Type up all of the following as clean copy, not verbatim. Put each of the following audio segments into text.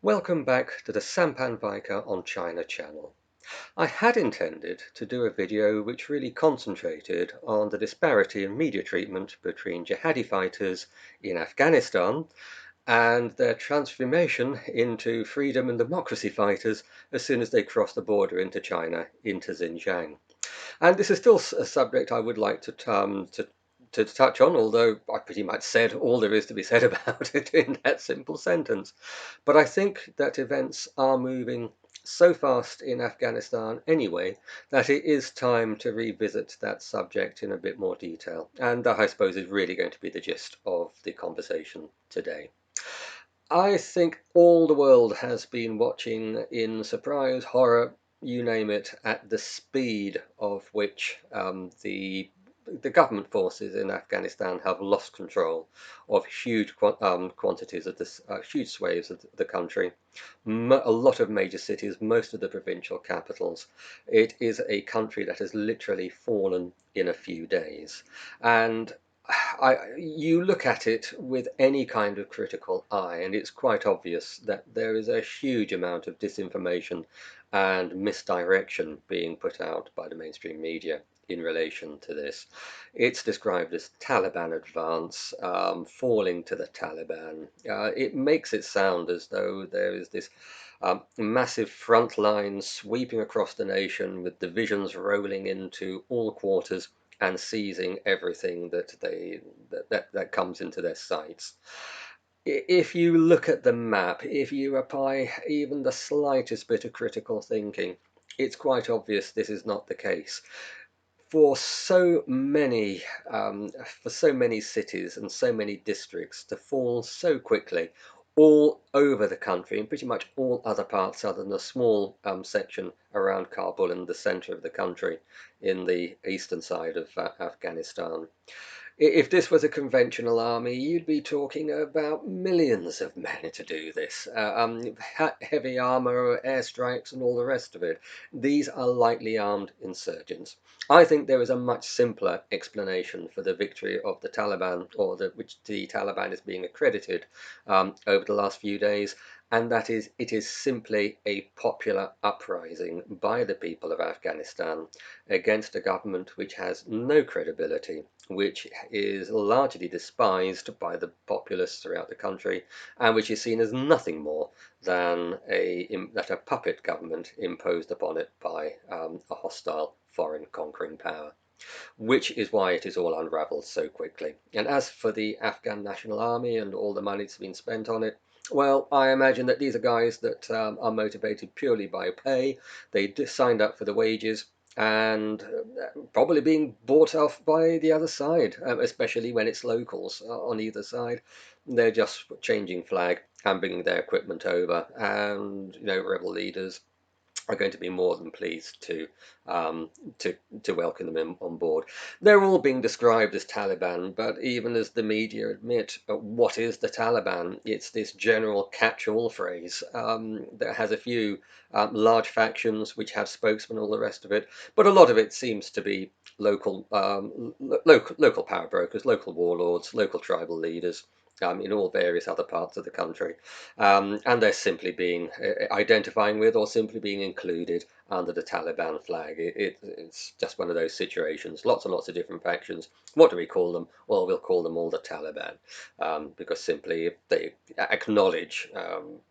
Welcome back to the Sampan Viker on China channel. I had intended to do a video which really concentrated on the disparity in media treatment between jihadi fighters in Afghanistan and their transformation into freedom and democracy fighters as soon as they cross the border into China, into Xinjiang. And this is still a subject I would like to touch on, although I pretty much said all there is to be said about it in that simple sentence. But I think that events are moving so fast in Afghanistan anyway that it is time to revisit that subject in a bit more detail. And that, I suppose, is really going to be the gist of the conversation today. I think all the world has been watching in surprise, horror, you name it, at the speed of which the government forces in Afghanistan have lost control of huge quantities of this, huge swathes of the country, a lot of major cities, most of the provincial capitals. It is a country that has literally fallen in a few days, and you look at it with any kind of critical eye, and it's quite obvious that there is a huge amount of disinformation and misdirection being put out by the mainstream media in relation to this. It's described as Taliban advance, falling to the Taliban. It makes it sound as though there is this massive front line sweeping across the nation with divisions rolling into all quarters and seizing everything that comes into their sights. If you look at the map, if you apply even the slightest bit of critical thinking, it's quite obvious this is not the case. For so many, for so many cities and so many districts to fall so quickly, all over the country, and pretty much all other parts other than a small section around Kabul and the centre of the country in the eastern side of Afghanistan. If this was a conventional army, you'd be talking about millions of men to do this. Heavy armour, airstrikes, and all the rest of it. These are lightly armed insurgents. I think there is a much simpler explanation for the victory of the Taliban, or which the Taliban is being accredited over the last few days, and that is it is simply a popular uprising by the people of Afghanistan against a government which has no credibility, which is largely despised by the populace throughout the country, and which is seen as nothing more than a puppet government imposed upon it by a hostile foreign conquering power, which is why it is all unravelled so quickly. And as for the Afghan National Army and all the money that's been spent on it, well, I imagine that these are guys that are motivated purely by pay. They signed up for the wages and probably being bought off by the other side, especially when it's locals on either side. They're just changing flag and bringing their equipment over, and rebel leaders are going to be more than pleased um, to welcome them on board. They're all being described as Taliban, but even as the media admit, what is the Taliban? It's this general catch-all phrase that has a few large factions which have spokesmen, all the rest of it, but a lot of it seems to be local power brokers, local warlords, local tribal leaders. In all various other parts of the country, and they're simply being identifying with or simply being included under the Taliban flag. It's just one of those situations. Lots and lots of different factions. What do we call them? Well, we'll call them all the Taliban, because simply if they acknowledge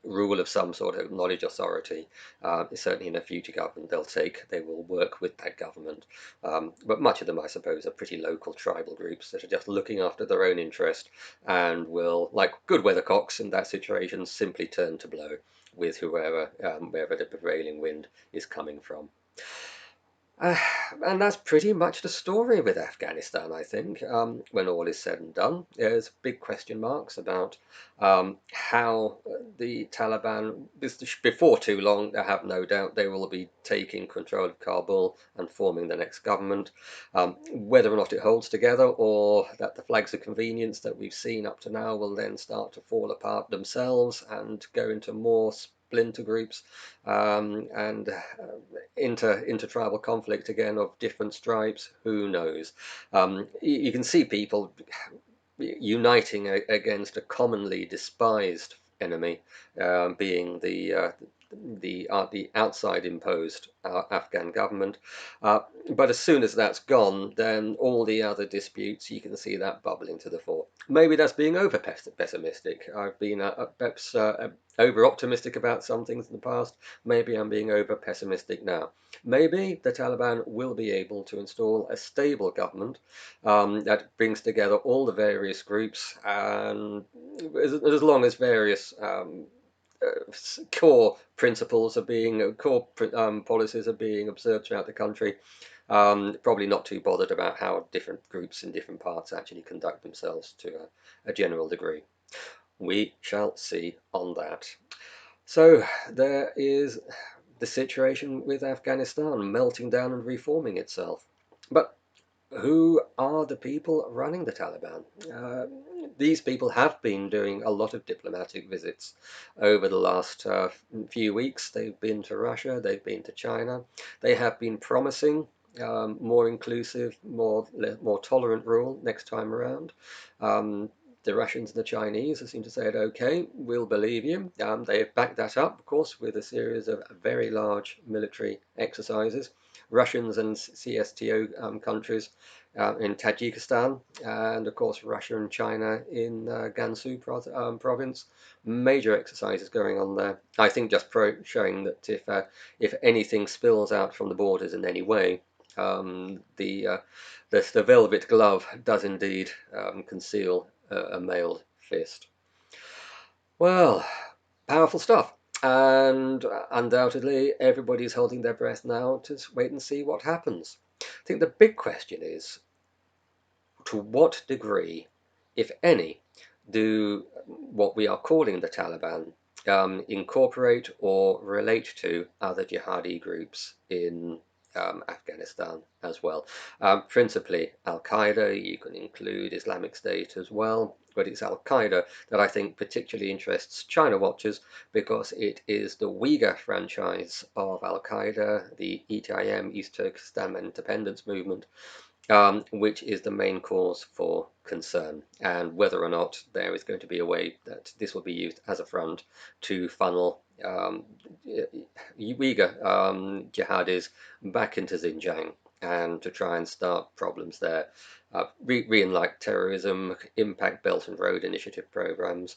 rule of some sort, acknowledge authority, certainly in a future government they will work with that government. But much of them, I suppose, are pretty local tribal groups that are just looking after their own interest and will, like good weathercocks in that situation, simply turn to blow with wherever the prevailing wind is coming from. Uh, and that's pretty much the story with Afghanistan, I think. When all is said and done, there's big question marks about how the Taliban, before too long, I have no doubt they will be taking control of Kabul and forming the next government. Whether or not it holds together, or that the flags of convenience that we've seen up to now will then start to fall apart themselves and go into more splinter groups, and intertribal conflict again of different stripes. Who knows? You can see people uniting against a commonly despised enemy, being the outside imposed Afghan government. But as soon as that's gone, then all the other disputes, you can see that bubbling to the fore. Maybe that's being over pessimistic. I've been perhaps over optimistic about some things in the past. Maybe I'm being over pessimistic now. Maybe the Taliban will be able to install a stable government that brings together all the various groups, and as long as various core principles are being policies are being observed throughout the country. Probably not too bothered about how different groups in different parts actually conduct themselves to a general degree. We shall see on that. So there is the situation with Afghanistan melting down and reforming itself. But who are the people running the Taliban? These people have been doing a lot of diplomatic visits over the last few weeks. They've been to Russia, they've been to China. They have been promising more inclusive, more tolerant rule next time around. The Russians and the Chinese seem to say, okay, we'll believe you. They have backed that up, of course, with a series of very large military exercises. Russians and CSTO countries in Tajikistan, and of course Russia and China in Gansu province. Major exercises going on there. I think just showing that if anything spills out from the borders in any way, the velvet glove does indeed conceal a mailed fist. Well, powerful stuff. And undoubtedly, everybody's holding their breath now to wait and see what happens. I think the big question is, to what degree, if any, do what we are calling the Taliban incorporate or relate to other jihadi groups in Afghanistan as well? Principally Al-Qaeda, you can include Islamic State as well, but it's Al-Qaeda that I think particularly interests China watchers because it is the Uighur franchise of Al-Qaeda, the ETIM, East Turkestan Independence Movement, which is the main cause for concern, and whether or not there is going to be a way that this will be used as a front to funnel Uyghur jihadis back into Xinjiang and to try and start problems there. Reenlight terrorism, impact Belt and Road Initiative programs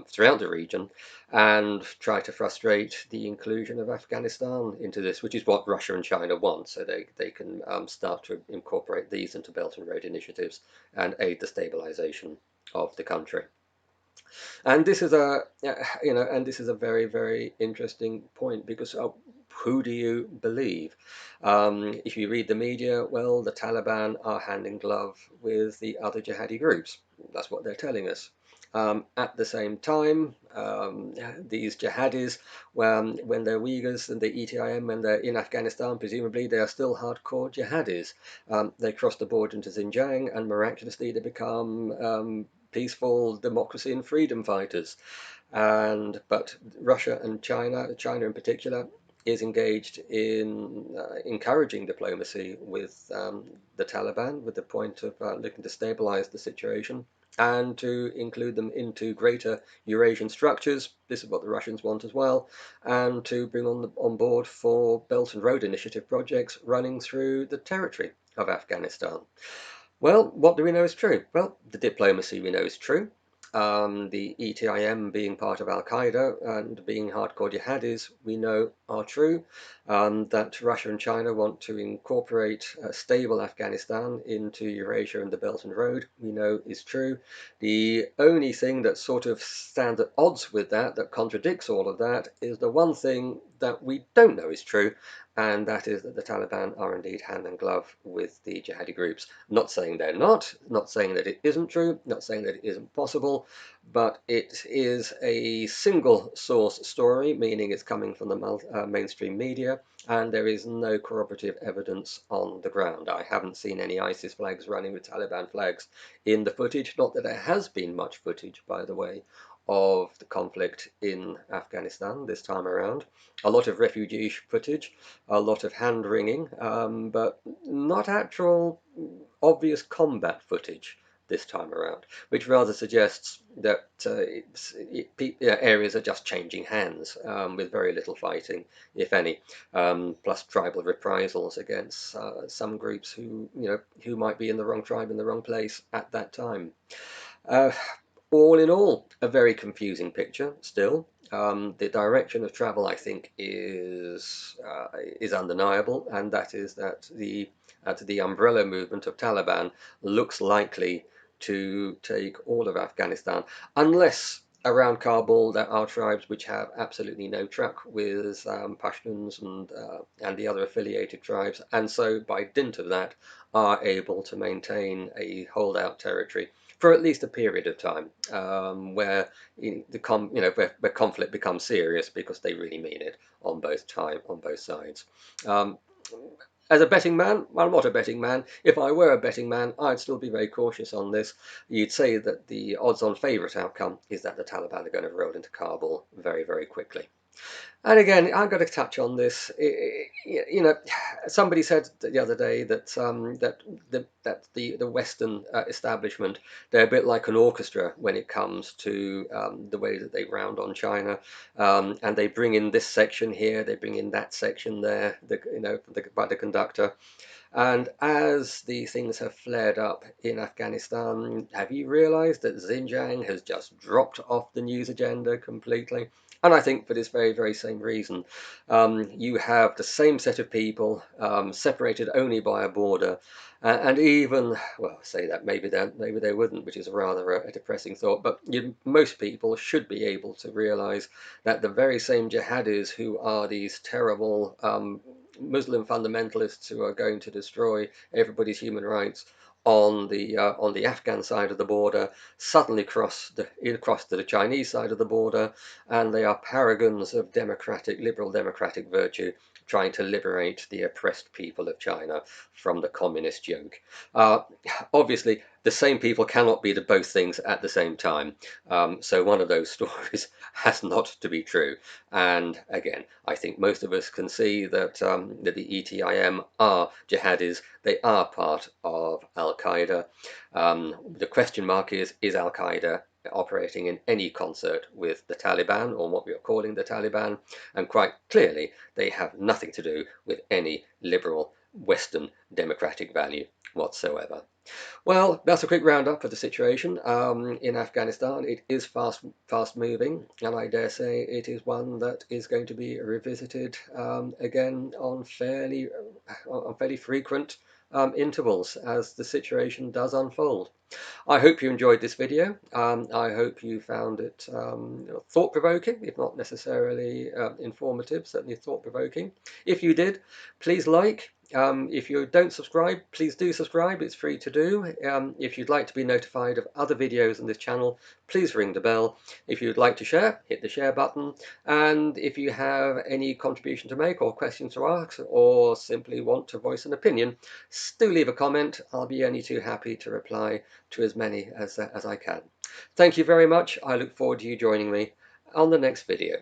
throughout the region, and try to frustrate the inclusion of Afghanistan into this, which is what Russia and China want, so they can start to incorporate these into Belt and Road initiatives and aid the stabilization of the country. And this is a very, very interesting point because who do you believe? If you read the media, well, the Taliban are hand in glove with the other jihadi groups. That's what they're telling us. At the same time, these jihadis, when they're Uyghurs and the ETIM, when they're in Afghanistan, presumably they are still hardcore jihadis. They cross the border into Xinjiang and miraculously they become peaceful democracy and freedom fighters. But Russia and China in particular, is engaged in encouraging diplomacy with the Taliban, with the point of looking to stabilize the situation and to include them into greater Eurasian structures. This is what the Russians want as well, and to bring on board for Belt and Road Initiative projects running through the territory of Afghanistan. Well, what do we know is true? Well, the diplomacy we know is true. The ETIM being part of Al-Qaeda and being hardcore jihadis, we know are true. That Russia and China want to incorporate a stable Afghanistan into Eurasia and the Belt and Road, we know is true. The only thing that sort of stands at odds with that contradicts all of that, is the one thing that we don't know is true, and that is that the Taliban are indeed hand in glove with the jihadi groups. Not saying they're not saying that it isn't true, not saying that it isn't possible, but it is a single source story, meaning it's coming from the mainstream media, and there is no corroborative evidence on the ground. I haven't seen any ISIS flags running with Taliban flags in the footage, not that there has been much footage, by the way, of the conflict in Afghanistan this time around. A lot of refugee footage, a lot of hand-wringing, but not actual obvious combat footage this time around, which rather suggests that areas are just changing hands with very little fighting, if any, plus tribal reprisals against some groups who might be in the wrong tribe in the wrong place at that time. Uh, all in all, a very confusing picture still. The direction of travel, I think, is undeniable, and that is that the umbrella movement of Taliban looks likely to take all of Afghanistan, unless around Kabul there are tribes which have absolutely no truck with Pashtuns and the other affiliated tribes, and so by dint of that are able to maintain a holdout territory for at least a period of time, where where conflict becomes serious because they really mean it on both sides. Um, as a betting man, well, I'm not a betting man. If I were a betting man, I'd still be very cautious on this. You'd say that the odds-on favourite outcome is that the Taliban are going to roll into Kabul very, very quickly. And again, I've got to touch on this. Somebody said the other day that the Western establishment, they're a bit like an orchestra when it comes to the way that they round on China, and they bring in this section here, they bring in that section there, by the conductor. And as these things have flared up in Afghanistan, have you realized that Xinjiang has just dropped off the news agenda completely? And I think for this very, very same reason. You have the same set of people, separated only by a border, and even, well, say that maybe they wouldn't, which is rather a depressing thought. But most people should be able to realize that the very same jihadis who are these terrible Muslim fundamentalists who are going to destroy everybody's human rights on the Afghan side of the border suddenly cross to the Chinese side of the border, and they are paragons of liberal democratic virtue, trying to liberate the oppressed people of China from the communist yoke. Uh, Obviously, the same people cannot be the both things at the same time. So one of those stories has not to be true. And again, I think most of us can see that the ETIM are jihadis. They are part of Al-Qaeda. The question mark is Al-Qaeda operating in any concert with the Taliban, or what we are calling the Taliban? And quite clearly, they have nothing to do with any liberal Western democratic value whatsoever. Well, that's a quick roundup of the situation in Afghanistan. It is fast moving, and I dare say it is one that is going to be revisited again on fairly frequent intervals as the situation does unfold. I hope you enjoyed this video. I hope you found it thought-provoking, if not necessarily informative, certainly thought-provoking. If you did, please like. If you don't subscribe, please do subscribe. It's free to do. If you'd like to be notified of other videos on this channel, please ring the bell. If you'd like to share, hit the share button. And if you have any contribution to make or questions to ask, or simply want to voice an opinion, do leave a comment. I'll be only too happy to reply to as many as I can. Thank you very much. I look forward to you joining me on the next video.